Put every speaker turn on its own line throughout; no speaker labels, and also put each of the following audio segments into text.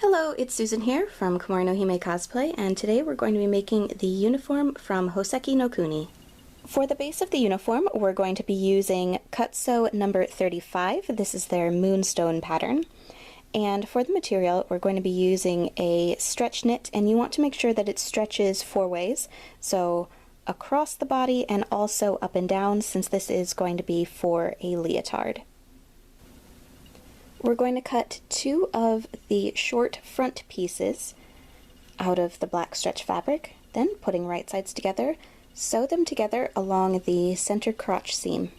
Hello, it's Susan here from Houseki No Cosplay, and today we're going to be making the uniform from Houseki No Kuni. For the base of the uniform, we're going to be using cut sew number 35. This is their Moonstone pattern. And for the material, we're going to be using a stretch knit, and you want to make sure that it stretches 4 ways, so across the body and also up and down, since this is going to be for a leotard. We're going to cut 2 of the short front pieces out of the black stretch fabric, then putting right sides together, sew them together along the center crotch seam.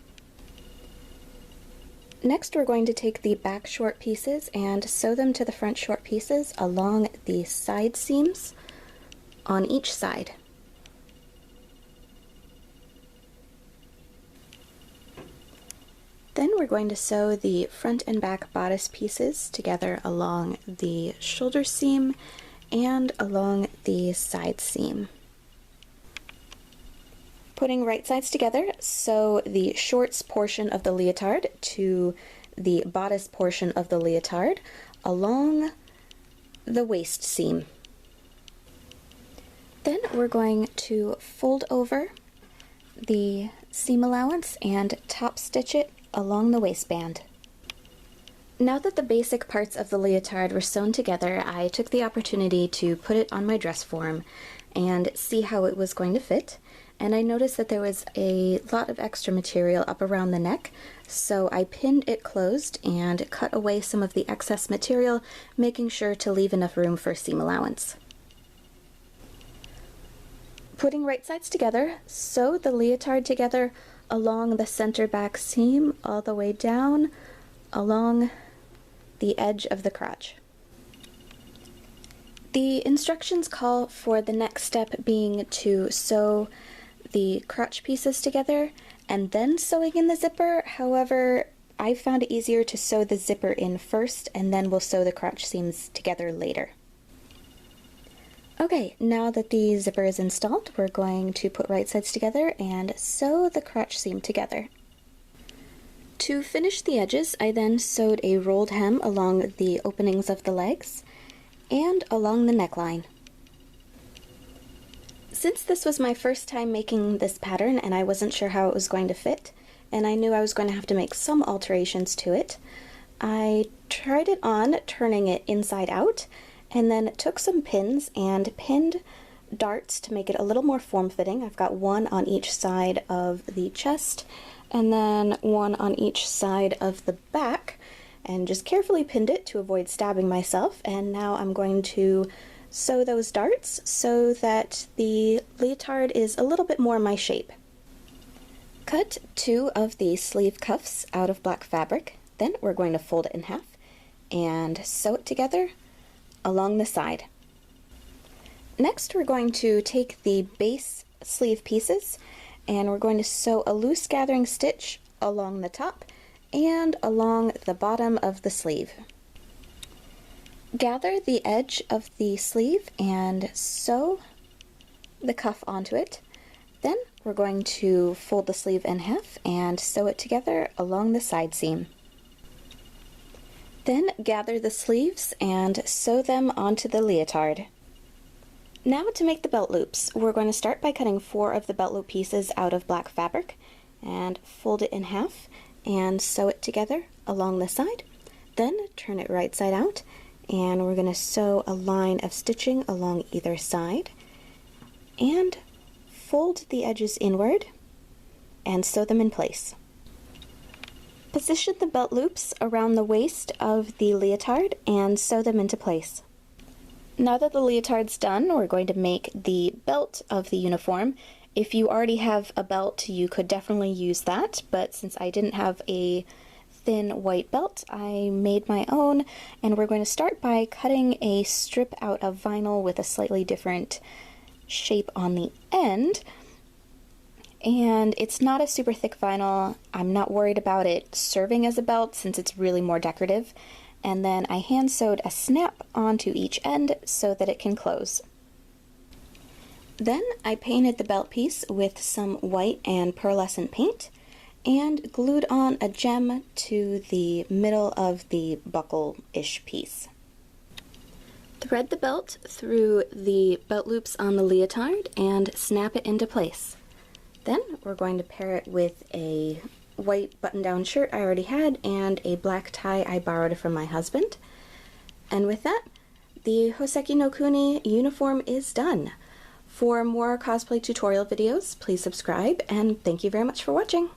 Next, we're going to take the back short pieces and sew them to the front short pieces along the side seams on each side. Then we're going to sew the front and back bodice pieces together along the shoulder seam and along the side seam. Putting right sides together, sew the shorts portion of the leotard to the bodice portion of the leotard along the waist seam. Then we're going to fold over the seam allowance and top stitch it along the waistband. Now that the basic parts of the leotard were sewn together, I took the opportunity to put it on my dress form and see how it was going to fit, and I noticed that there was a lot of extra material up around the neck, so I pinned it closed and cut away some of the excess material, making sure to leave enough room for seam allowance. Putting right sides together, sew the leotard together along the center back seam all the way down along the edge of the crotch. The instructions call for the next step being to sew the crotch pieces together and then sewing in the zipper. However, I found it easier to sew the zipper in first and then we'll sew the crotch seams together later. Okay, now that the zipper is installed, we're going to put right sides together and sew the crotch seam together. To finish the edges, I then sewed a rolled hem along the openings of the legs and along the neckline. Since this was my first time making this pattern and I wasn't sure how it was going to fit, and I knew I was going to have to make some alterations to it, I tried it on, turning it inside out, and then took some pins and pinned darts to make it a little more form-fitting. I've got one on each side of the chest and then one on each side of the back, and just carefully pinned it to avoid stabbing myself. And now I'm going to sew those darts so that the leotard is a little bit more my shape. Cut 2 of the sleeve cuffs out of black fabric, then we're going to fold it in half and sew it together along the side. Next, we're going to take the base sleeve pieces and we're going to sew a loose gathering stitch along the top and along the bottom of the sleeve. Gather the edge of the sleeve and sew the cuff onto it. Then we're going to fold the sleeve in half and sew it together along the side seam. Then gather the sleeves and sew them onto the leotard. Now to make the belt loops, we're going to start by cutting 4 of the belt loop pieces out of black fabric and fold it in half and sew it together along the side. Then turn it right side out and we're going to sew a line of stitching along either side and fold the edges inward and sew them in place. Position the belt loops around the waist of the leotard and sew them into place. Now that the leotard's done, we're going to make the belt of the uniform. If you already have a belt, you could definitely use that, but since I didn't have a thin white belt, I made my own, and we're going to start by cutting a strip out of vinyl with a slightly different shape on the end. And it's not a super thick vinyl. I'm not worried about it serving as a belt since it's really more decorative. And then I hand sewed a snap onto each end so that it can close. Then I painted the belt piece with some white and pearlescent paint and glued on a gem to the middle of the buckle-ish piece. Thread the belt through the belt loops on the leotard and snap it into place. Then we're going to pair it with a white button-down shirt I already had and a black tie I borrowed from my husband. And with that, the Houseki No Kuni uniform is done. For more cosplay tutorial videos, please subscribe, and thank you very much for watching!